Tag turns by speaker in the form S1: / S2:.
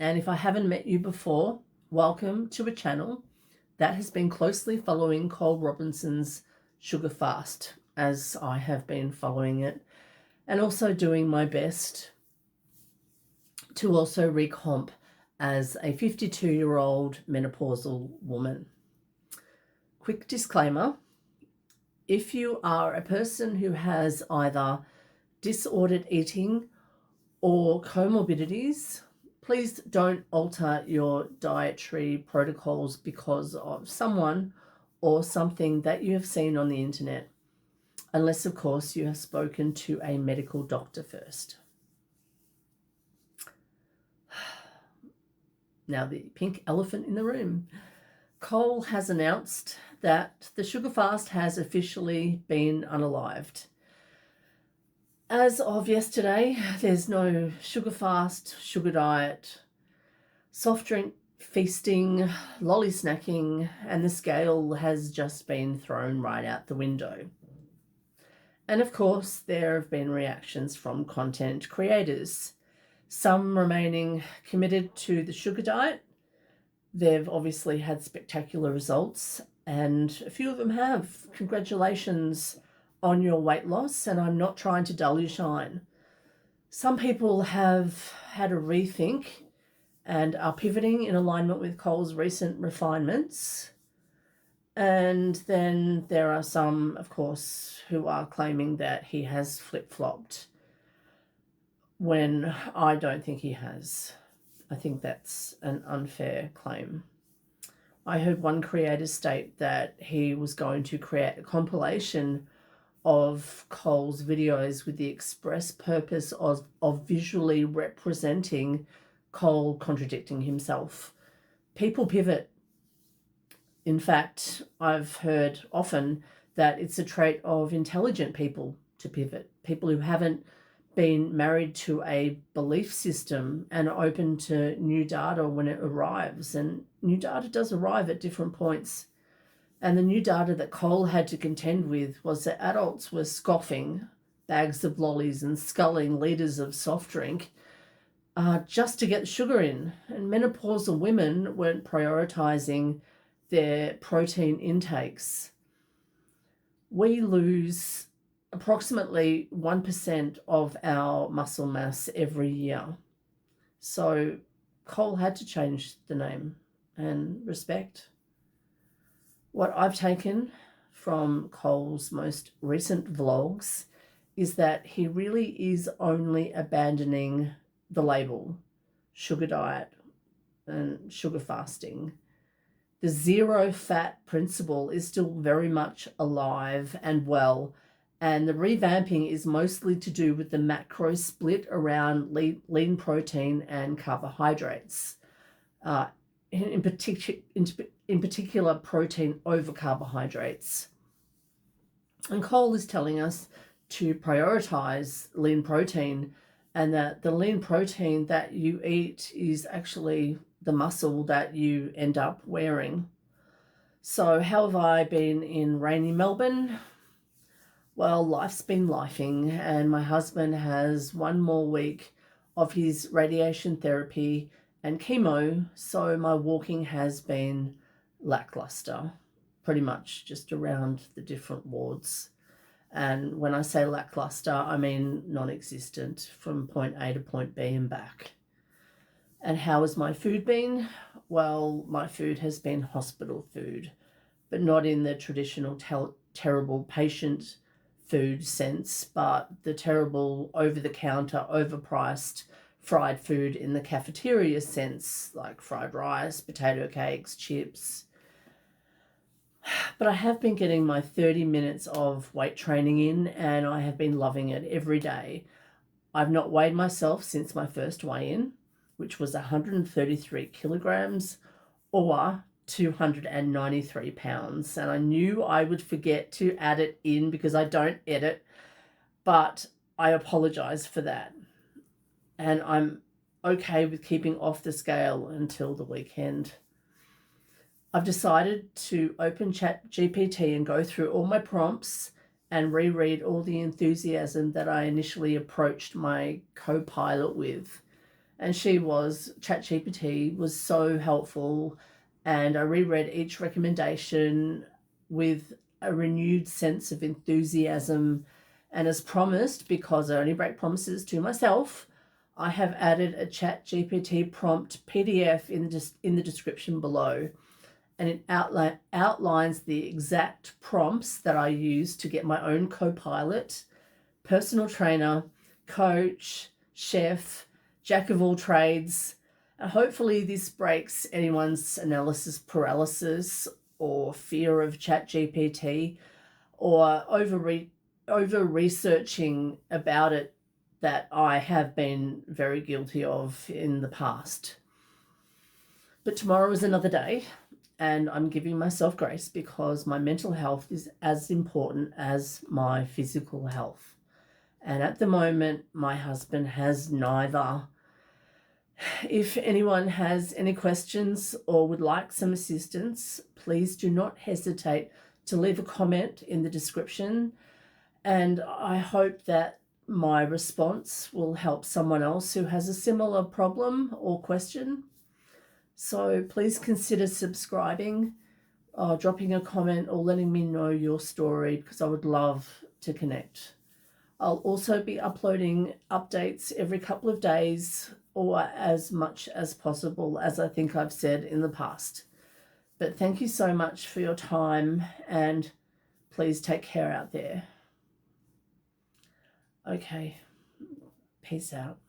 S1: And if I haven't met you before, welcome to a channel that has been closely following Cole Robinson's sugar fast, as I have been following it, and also doing my best to also recomp as a 52-year-old menopausal woman. Quick disclaimer: if you are a person who has either disordered eating or comorbidities, please don't alter your dietary protocols because of someone or something that you have seen on the internet, unless, of course, you have spoken to a medical doctor first. Now, the pink elephant in the room. Cole has announced that the sugar fast has officially been unalived. As of yesterday, there's no sugar fast, sugar diet, soft drink feasting, lolly snacking, and the scale has just been thrown right out the window. And of course, there have been reactions from content creators, some remaining committed to the sugar diet. They've obviously had spectacular results, and a few of them have. Congratulations on your weight loss, and I'm not trying to dull your shine. Some people have had a rethink and are pivoting in alignment with Cole's recent refinements. And then there are some, of course, who are claiming that he has flip-flopped, when I don't think he has. I think that's an unfair claim. I heard one creator state that he was going to create a compilation of Cole's videos with the express purpose of visually representing Cole contradicting himself. People pivot. In fact, I've heard often that it's a trait of intelligent people to pivot. People who haven't been married to a belief system and are open to new data when it arrives. And new data does arrive at different points. And the new data that Cole had to contend with was that adults were scoffing bags of lollies and sculling litres of soft drink just to get sugar in. And menopausal women weren't prioritising their protein intakes. We lose approximately 1% of our muscle mass every year. So Cole had to change the name, and respect. What I've taken from Cole's most recent vlogs is that he really is only abandoning the label sugar diet and sugar fasting. The zero fat principle is still very much alive and well, and the revamping is mostly to do with the macro split around lean protein and carbohydrates, in particular protein over carbohydrates. And Cole is telling us to prioritize lean protein, and that the lean protein that you eat is actually the muscle that you end up wearing. So how have I been in rainy Melbourne? Well, life's been lifing, and my husband has one more week of his radiation therapy and chemo, so my walking has been lackluster, pretty much just around the different wards. And when I say lackluster, I mean non-existent, from point A to point B and back. And how has my food been? Well, my food has been hospital food, but not in the traditional terrible patient food sense, but the terrible over-the-counter, overpriced fried food in the cafeteria sense, like fried rice, potato cakes, chips. But I have been getting my 30 minutes of weight training in, and I have been loving it every day. I've not weighed myself since my first weigh-in, which was 133 kilograms or 293 pounds. And I knew I would forget to add it in because I don't edit, but I apologize for that. And I'm okay with keeping off the scale until the weekend. I've decided to open ChatGPT and go through all my prompts and reread all the enthusiasm that I initially approached my co-pilot with. And ChatGPT was so helpful, and I reread each recommendation with a renewed sense of enthusiasm. And as promised, because I only break promises to myself, I have added a ChatGPT prompt PDF in the description below, and it outlines the exact prompts that I use to get my own co-pilot, personal trainer, coach, chef, jack of all trades. And hopefully this breaks anyone's analysis paralysis or fear of ChatGPT or over researching about it that I have been very guilty of in the past. But tomorrow is another day, and I'm giving myself grace because my mental health is as important as my physical health. And at the moment, my husband has neither. If anyone has any questions or would like some assistance, please do not hesitate to leave a comment in the description. And I hope that my response will help someone else who has a similar problem or question. So please consider subscribing, dropping a comment, or letting me know your story, because I would love to connect. I'll also be uploading updates every couple of days, or as much as possible, as I think I've said in the past. But thank you so much for your time, and please take care out there. Okay, peace out.